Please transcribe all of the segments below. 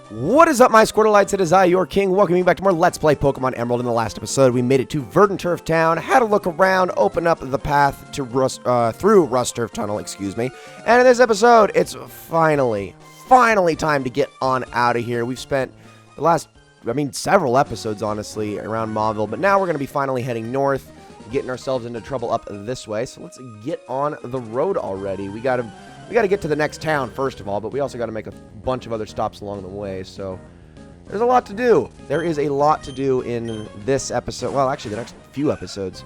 What is up, my Squirtleites? It is I, your king, welcoming you back to more Let's Play Pokemon Emerald. In the last episode, we made it to Verdant Turf Town, had a look around, open up the path to through Rust Turf Tunnel, excuse me. And in this episode, it's finally time to get on out of here. We've spent the last, several episodes, honestly, around Mauville, but now we're going to be finally heading north, getting ourselves into trouble up this way. So let's get on the road already. We got to get to the next town, first of all, but we also got to make a bunch of other stops along the way, so there's a lot to do. There is a lot to do in this episode. Well, actually, the next few episodes.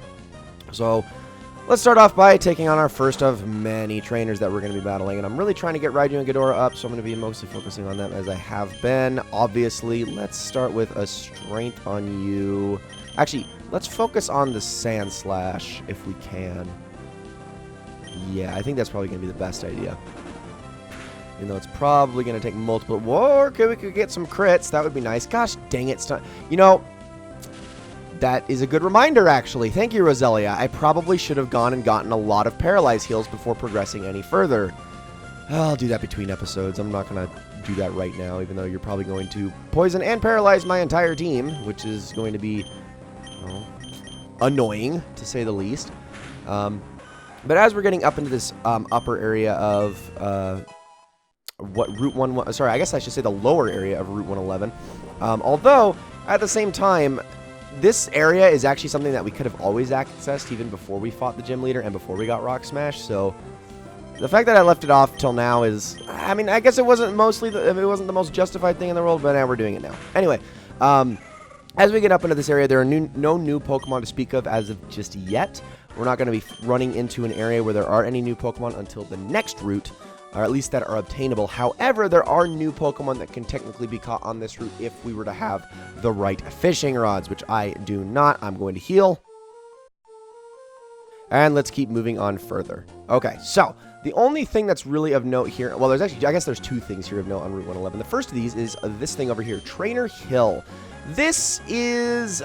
So let's start off by taking on our first of many trainers that we're going to be battling, and I'm really trying to get Raiju and Ghidorah up, so I'm going to be mostly focusing on them as I have been. Obviously, let's start with a strength on you. Actually, let's focus on the Sand Slash if we can. Yeah, I think that's probably going to be the best idea. Even though it's probably going to take multiple... Whoa, okay, we could get some crits. That would be nice. Gosh, dang it. You know, that is a good reminder, actually. Thank you, Roselia. I probably should have gone and gotten a lot of Paralyze heals before progressing any further. I'll do that between episodes. I'm not going to do that right now, even though you're probably going to poison and paralyze my entire team, which is going to be, well, annoying, to say the least. But as we're getting up into this upper area of Route 1... Sorry, I guess I should say the lower area of Route 111. Although, at the same time, this area is actually something that we could have always accessed even before we fought the gym leader and before we got Rock Smash. So the fact that I left it off till now is... I guess it wasn't the most justified thing in the world, but now we're doing it now. Anyway, as we get up into this area, there are no new Pokemon to speak of as of just yet. We're not going to be running into an area where there are any new Pokemon until the next route, or at least that are obtainable. However, there are new Pokemon that can technically be caught on this route if we were to have the right fishing rods, which I do not. I'm going to heal. And let's keep moving on further. Okay, so the only thing that's really of note here, well, there's actually, I guess there's two things here of note on Route 111. The first of these is this thing over here, Trainer Hill. This is...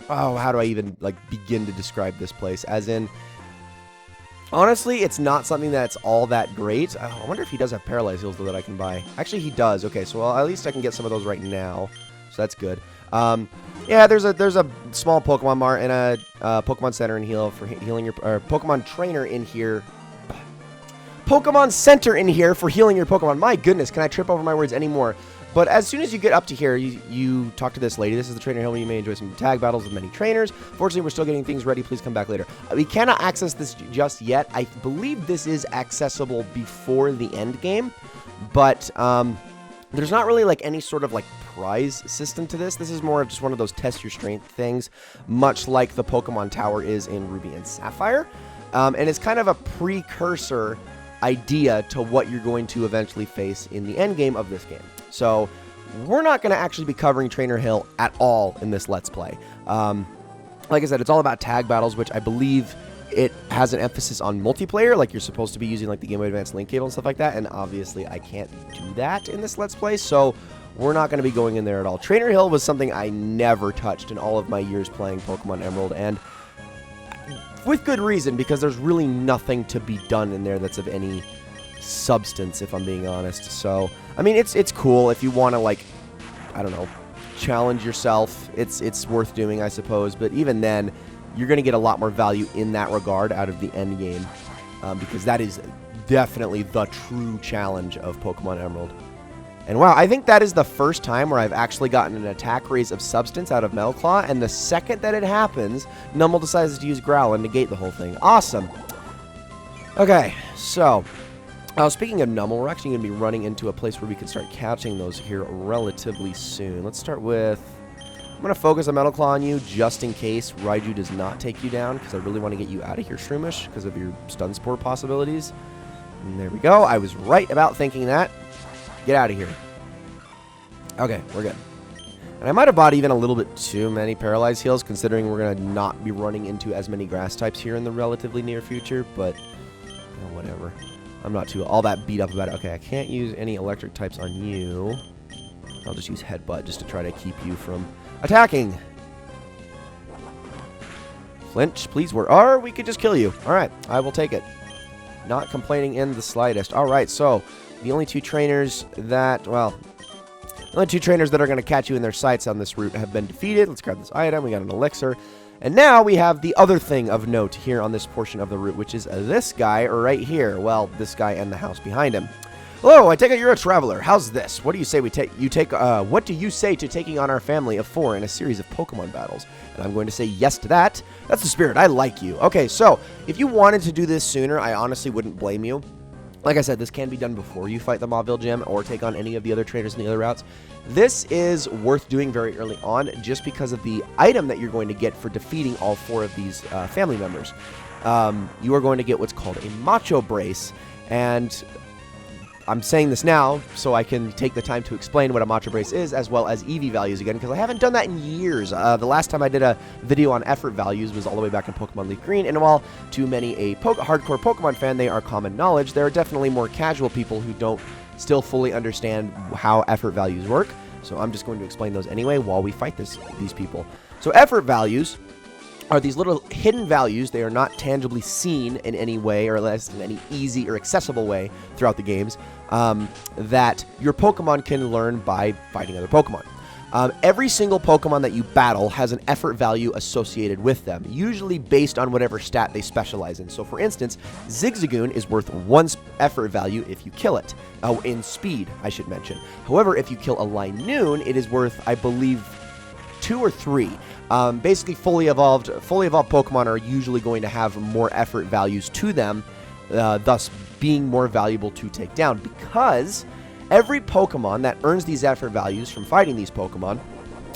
Oh, how do I even, begin to describe this place? As in, honestly, it's not something that's all that great. I wonder if he does have Paralyze heals, though, that I can buy. Actually, he does. Okay, so well, at least I can get some of those right now. So that's good. Yeah, there's a small Pokemon Mart and a Pokemon Center and heal for healing your... Or Pokemon Trainer in here. Pokemon Center in here for healing your Pokemon. My goodness, can I trip over my words anymore? But as soon as you get up to here, you talk to this lady. This is the trainer hill where you may enjoy some tag battles with many trainers. Fortunately, we're still getting things ready. Please come back later. We cannot access this just yet. I believe this is accessible before the end game, but there's not really any sort of prize system to this. This is more of just one of those test your strength things, much like the Pokemon Tower is in Ruby and Sapphire. And it's kind of a precursor idea to what you're going to eventually face in the end game of this game. So we're not going to actually be covering Trainer Hill at all in this Let's Play. Like I said, it's all about tag battles, which I believe it has an emphasis on multiplayer, like you're supposed to be using the Game Boy Advance link cable and stuff like that, and obviously I can't do that in this Let's Play, so we're not going to be going in there at all. Trainer Hill was something I never touched in all of my years playing Pokemon Emerald, and with good reason, because there's really nothing to be done in there that's of any substance, if I'm being honest. So it's cool if you want to I don't know, challenge yourself. It's worth doing, I suppose, but even then you're going to get a lot more value in that regard out of the end game, because that is definitely the true challenge of Pokemon Emerald. And wow, I think that is the first time where I've actually gotten an attack raise of substance out of Metal Claw, and the second that it happens, Numel decides to use Growl and negate the whole thing. Awesome. Okay, so speaking of Numel, we're actually going to be running into a place where we can start catching those here relatively soon. Let's start with... I'm going to focus a Metal Claw on you just in case Raiju does not take you down, because I really want to get you out of here, Shroomish, because of your Stun Spore possibilities. And there we go. I was right about thinking that. Get out of here. Okay, we're good. And I might have bought even a little bit too many Paralyze heals, considering we're going to not be running into as many grass types here in the relatively near future, but whatever. I'm not all that beat up about it. Okay, I can't use any electric types on you. I'll just use Headbutt just to try to keep you from attacking. Flinch, please. Or we could just kill you. All right, I will take it. Not complaining in the slightest. All right, so the only two trainers that, well, The only 2 trainers that are going to catch you in their sights on this route have been defeated. Let's grab this item. We got an elixir. And now we have the other thing of note here on this portion of the route, which is this guy right here. Well, this guy and the house behind him. Hello, I take it you're a traveler. How's this? What do you say what do you say to taking on our family of 4 in a series of Pokemon battles? And I'm going to say yes to that. That's the spirit. I like you. Okay, so if you wanted to do this sooner, I honestly wouldn't blame you. Like I said, this can be done before you fight the Mauville Gym or take on any of the other trainers in the other routes. This is worth doing very early on just because of the item that you're going to get for defeating all 4 of these family members. You are going to get what's called a Macho Brace, and I'm saying this now so I can take the time to explain what a Macho Brace is, as well as EV values again, because I haven't done that in years. The last time I did a video on effort values was all the way back in Pokemon Leaf Green, and while to many a hardcore Pokemon fan they are common knowledge, there are definitely more casual people who don't still fully understand how effort values work. So I'm just going to explain those anyway while we fight these people. So effort values are these little hidden values. They are not tangibly seen in any way, or less in any easy or accessible way throughout the games, that your Pokemon can learn by fighting other Pokemon. Every single Pokemon that you battle has an effort value associated with them, usually based on whatever stat they specialize in. So for instance, Zigzagoon is worth 1 effort value if you kill it. Oh, in speed, I should mention. However, if you kill a Linoon, it is worth, I believe, 2 or 3. Basically, fully evolved Pokemon are usually going to have more effort values to them, thus being more valuable to take down, because every Pokemon that earns these effort values from fighting these Pokemon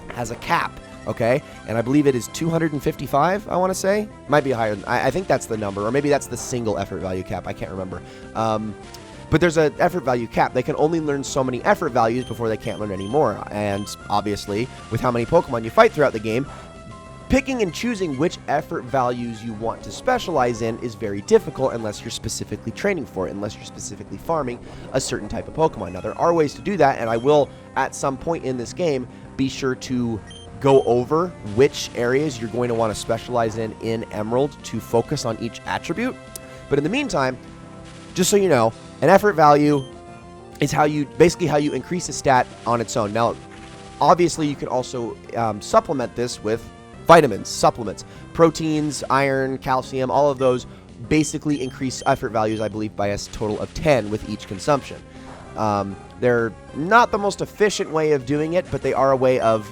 has a cap, okay? And I believe it is 255, I want to say. Might be higher. I think that's the number, or maybe that's the single effort value cap. I can't remember. But there's an effort value cap. They can only learn so many effort values before they can't learn any more. And obviously, with how many Pokemon you fight throughout the game, picking and choosing which effort values you want to specialize in is very difficult unless you're specifically training for it, unless you're specifically farming a certain type of Pokemon. Now, there are ways to do that, and I will, at some point in this game, be sure to go over which areas you're going to want to specialize in Emerald to focus on each attribute. But in the meantime, just so you know, an effort value is basically how you increase a stat on its own. Now, obviously, you can also supplement this with vitamins, supplements, proteins, iron, calcium, all of those basically increase effort values, I believe, by a total of 10 with each consumption. They're not the most efficient way of doing it, but they are a way of,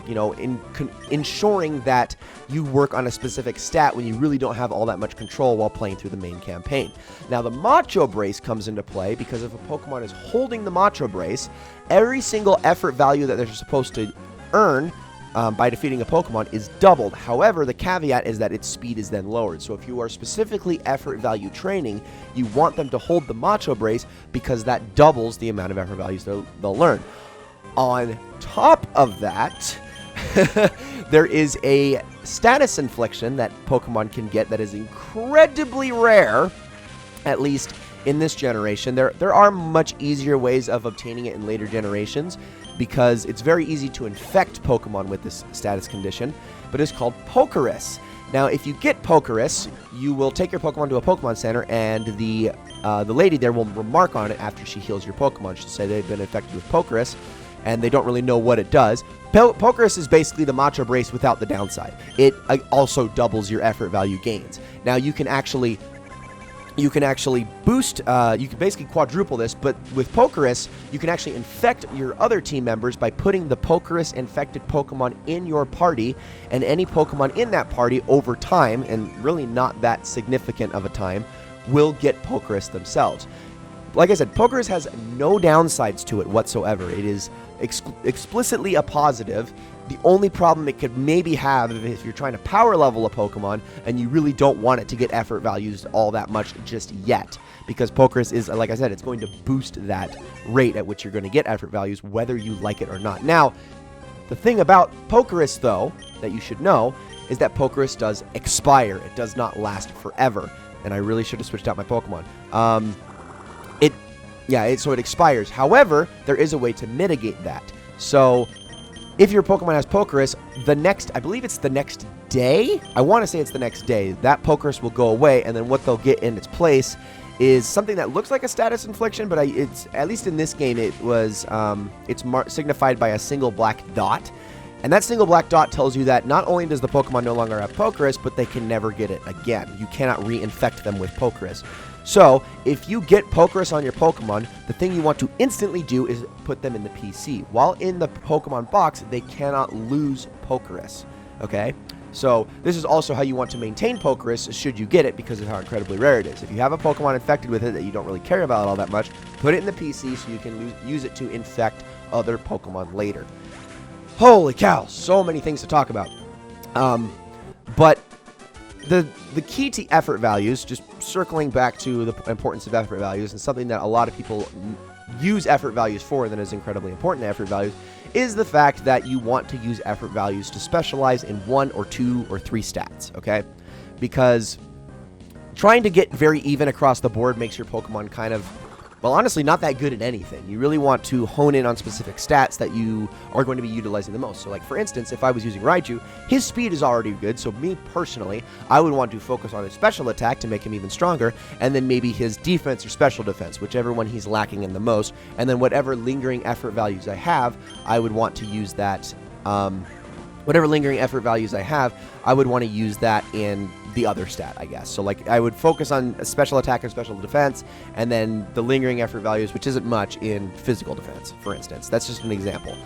ensuring that you work on a specific stat when you really don't have all that much control while playing through the main campaign. Now, the Macho Brace comes into play because if a Pokemon is holding the Macho Brace, every single effort value that they're supposed to earn by defeating a Pokemon is doubled. However, the caveat is that its speed is then lowered. So if you are specifically effort value training, you want them to hold the Macho Brace because that doubles the amount of effort values they'll learn. On top of that, there is a status infliction that Pokemon can get that is incredibly rare, at least in this generation. There are much easier ways of obtaining it in later generations, because it's very easy to infect Pokemon with this status condition, but it's called Pokerus. Now, if you get Pokerus, you will take your Pokemon to a Pokemon Center, and the lady there will remark on it after she heals your Pokemon. She'll say they've been infected with Pokerus, and they don't really know what it does. Pokerus is basically the Macho Brace without the downside. It also doubles your effort value gains. Now, you can actually boost, you can basically quadruple this, but with Pokerus, you can actually infect your other team members by putting the Pokerus infected Pokemon in your party, and any Pokemon in that party over time, and really not that significant of a time, will get Pokerus themselves. Like I said, Pokerus has no downsides to it whatsoever. It is explicitly a positive. The only problem it could maybe have if you're trying to power level a Pokemon and you really don't want it to get effort values all that much just yet, because Pokerus is, like I said, it's going to boost that rate at which you're going to get effort values whether you like it or not. Now, the thing about Pokerus, though, that you should know is that Pokerus does expire. It does not last forever, and I really should have switched out my Pokemon. So it expires. However, there is a way to mitigate that. So if your Pokemon has Pokerus, I believe it's the next day, I want to say it's the next day, that Pokerus will go away, and then what they'll get in its place is something that looks like a status infliction, but it's at least in this game it was it's signified by a single black dot. And that single black dot tells you that not only does the Pokemon no longer have Pokerus, but they can never get it again. You cannot reinfect them with Pokerus. So, if you get Pokerus on your Pokemon, the thing you want to instantly do is put them in the PC. While in the Pokemon box, they cannot lose Pokerus. Okay? So, this is also how you want to maintain Pokerus should you get it, because of how incredibly rare it is. If you have a Pokemon infected with it that you don't really care about all that much, put it in the PC so you can use it to infect other Pokemon later. Holy cow, so many things to talk about. But the key to effort values, just circling back to the importance of effort values, and something that a lot of people use effort values for that is incredibly important to effort values, is the fact that you want to use effort values to specialize in 1 or 2 or 3 stats, okay? Because trying to get very even across the board makes your Pokemon kind of, well, honestly, not that good at anything. You really want to hone in on specific stats that you are going to be utilizing the most. So, like, for instance, if I was using Raichu, his speed is already good, so me, personally, I would want to focus on his special attack to make him even stronger, and then maybe his defense or special defense, whichever one he's lacking in the most, and then whatever lingering effort values I have, I would want to use that, whatever lingering effort values I have, I would want to use that in the other stat, I guess. So, like, I would focus on a special attack and special defense, and then the lingering effort values, which isn't much, in physical defense, for instance. That's just an example.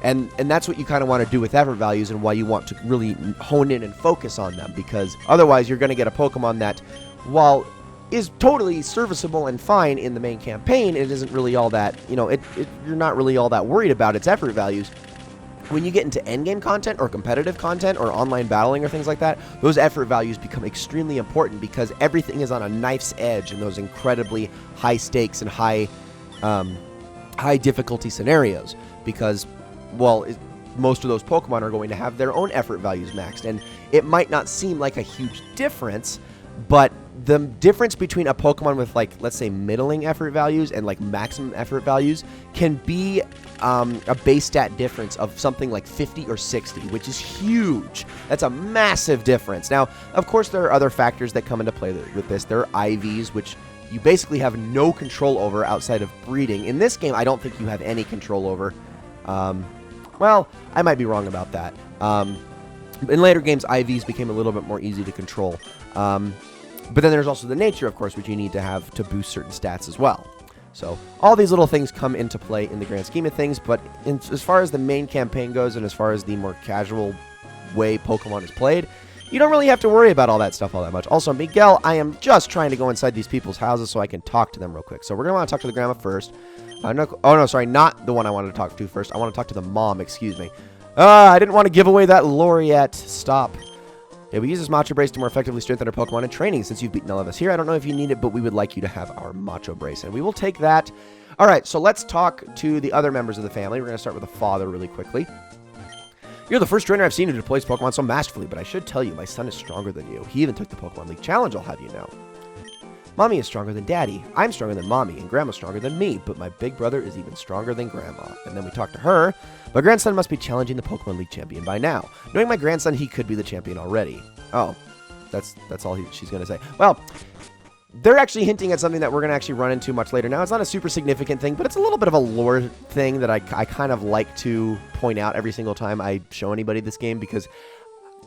And that's what you kind of want to do with effort values, and why you want to really hone in and focus on them, because otherwise you're going to get a Pokemon that, while is totally serviceable and fine in the main campaign, it isn't really all that, you know, you're not really all that worried about its effort values. When you get into endgame content or competitive content or online battling or things like that, those effort values become extremely important, because everything is on a knife's edge in those incredibly high stakes and high difficulty scenarios, because, well, most of those Pokemon are going to have their own effort values maxed, and it might not seem like a huge difference, but the difference between a Pokemon with, like, let's say middling effort values and, like, maximum effort values can be a base stat difference of something like 50 or 60, which is huge. That's a massive difference. Now, of course, there are other factors that come into play with this. There are IVs, which you basically have no control over outside of breeding. In this game, I don't think you have any control over. Well, I might be wrong about that. In later games, IVs became a little bit more easy to control. But then there's also the nature, of course, which you need to have to boost certain stats as well. So all these little things come into play in the grand scheme of things, but as far as the main campaign goes, and as far as the more casual way Pokemon is played, you don't really have to worry about all that stuff all that much. Also, Miguel, I am just trying to go inside these people's houses so I can talk to them real quick. So we're going to want to talk to the grandma first. No, sorry, not the one I wanted to talk to first. I want to talk to the mom, excuse me. I didn't want to give away that lore yet. Stop. Yeah, we use this Macho Brace to more effectively strengthen our Pokemon in training. Since you've beaten all of us here, I don't know if you need it, but we would like you to have our Macho Brace, and we will take that. All right, so let's talk to the other members of the family. We're going to start with the father really quickly. You're the first trainer I've seen who deploys Pokemon so masterfully, but I should tell you, my son is stronger than you. He even took the Pokemon League Challenge, I'll have you know. Mommy is stronger than Daddy. I'm stronger than Mommy, and Grandma's stronger than me, but my big brother is even stronger than Grandma. And then we talk to her. My grandson must be challenging the Pokemon League champion by now. Knowing my grandson, he could be the champion already. Oh, that's all she's going to say. Well, they're actually hinting at something that we're going to actually run into much later. Now, it's not a super significant thing, but it's a little bit of a lore thing that I kind of like to point out every single time I show anybody this game, because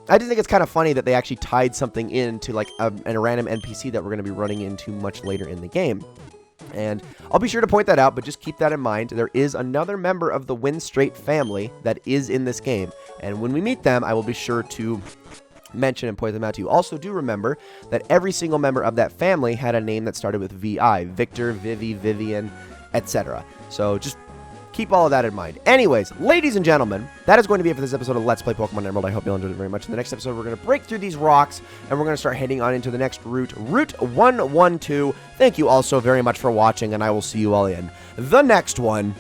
I just think it's kind of funny that they actually tied something into, like, a random NPC that we're going to be running into much later in the game. And I'll be sure to point that out, but just keep that in mind. There is another member of the Winstrate family that is in this game, and when we meet them, I will be sure to mention and point them out to you. Also, do remember that every single member of that family had a name that started with VI. Victor, Vivi, Vivian, etc. So just keep all of that in mind. Anyways, ladies and gentlemen, that is going to be it for this episode of Let's Play Pokemon Emerald. I hope you all enjoyed it very much. In the next episode, we're going to break through these rocks, and we're going to start heading on into the next route, Route 112. Thank you all so very much for watching, and I will see you all in the next one.